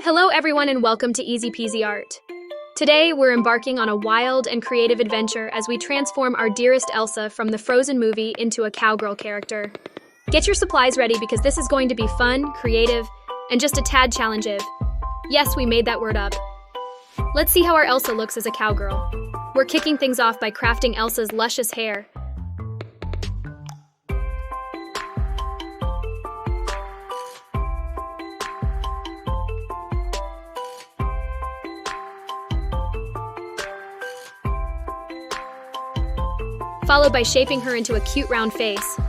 Hello everyone and welcome to Easy Peasy Art. Today we're embarking on a wild and creative adventure as we transform our dearest Elsa from the Frozen movie into a cowgirl character. Get your supplies ready because this is going to be fun, creative, and just a tad challenging. Yes, we made that word up. Let's see how our Elsa looks as a cowgirl. We're kicking things off by crafting Elsa's luscious hair. Followed by shaping her into a cute round face.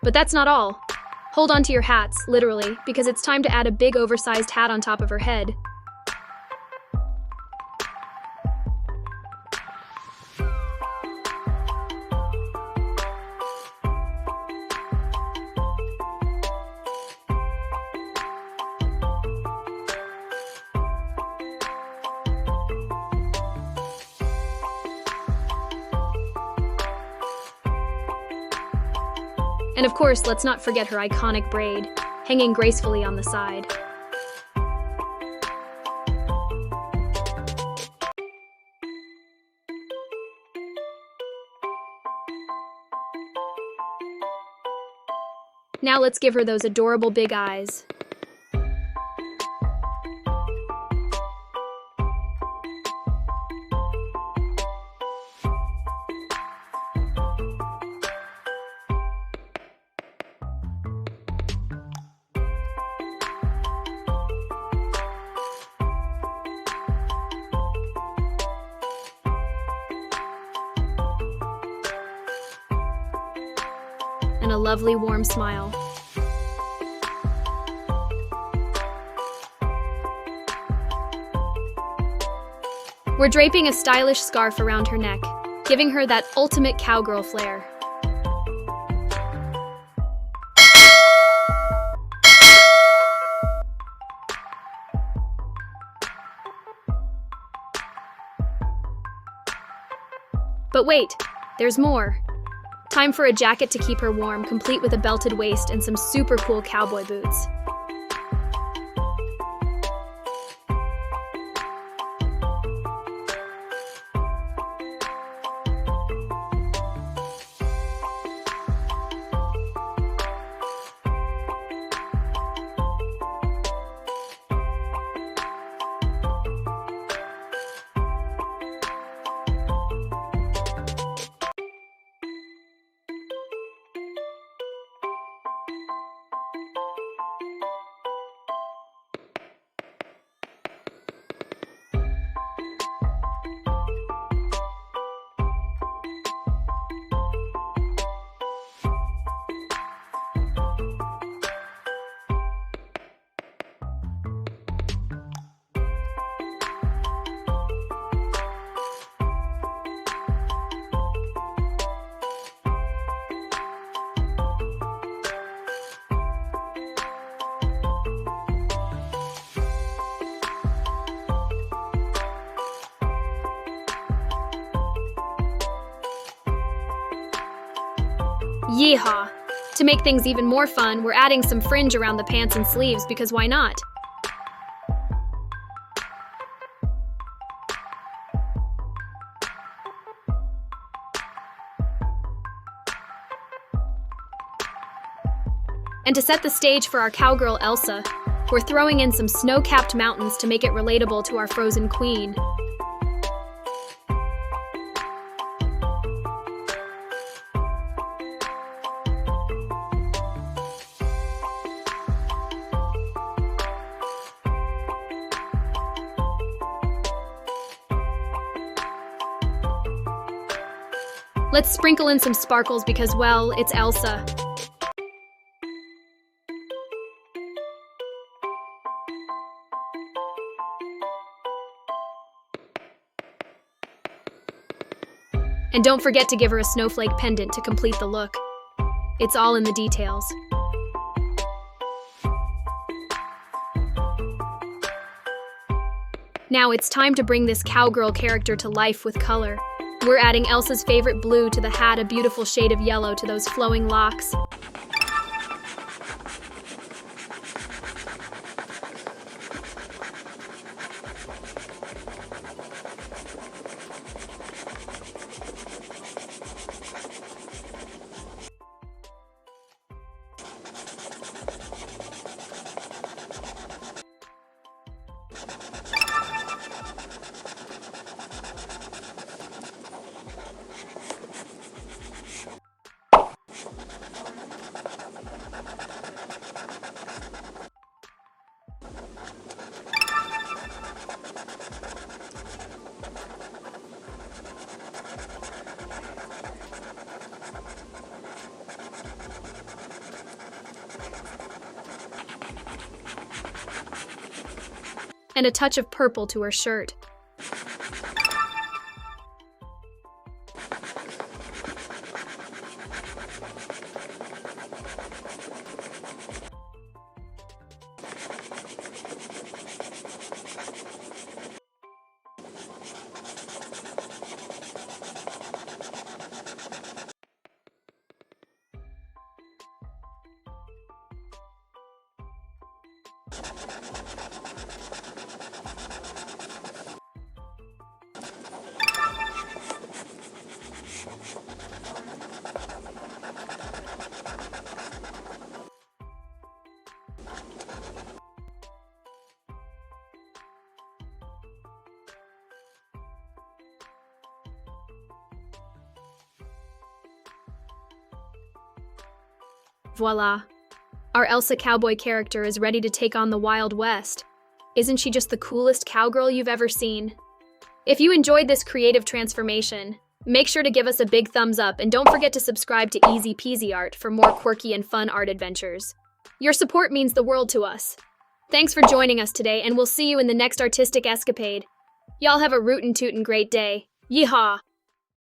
But that's not all. Hold on to your hats, literally, because it's time to add a big oversized hat on top of her head. And of course, let's not forget her iconic braid, hanging gracefully on the side. Now let's give her those adorable big eyes. And a lovely warm smile. We're draping a stylish scarf around her neck, giving her that ultimate cowgirl flair. But wait, there's more. Time for a jacket to keep her warm, complete with a belted waist and some super cool cowboy boots. Yeehaw! To make things even more fun, we're adding some fringe around the pants and sleeves because why not? And to set the stage for our cowgirl Elsa, we're throwing in some snow-capped mountains to make it relatable to our frozen queen. Let's sprinkle in some sparkles because, well, it's Elsa. And don't forget to give her a snowflake pendant to complete the look. It's all in the details. Now it's time to bring this cowgirl character to life with color. We're adding Elsa's favorite blue to the hat, a beautiful shade of yellow to those flowing locks. And a touch of purple to her shirt. Voila! Our Elsa cowboy character is ready to take on the Wild West. Isn't she just the coolest cowgirl you've ever seen? If you enjoyed this creative transformation, make sure to give us a big thumbs up and don't forget to subscribe to Easy Peasy Art for more quirky and fun art adventures. Your support means the world to us. Thanks for joining us today, and we'll see you in the next artistic escapade. Y'all have a rootin' tootin' great day. Yeehaw!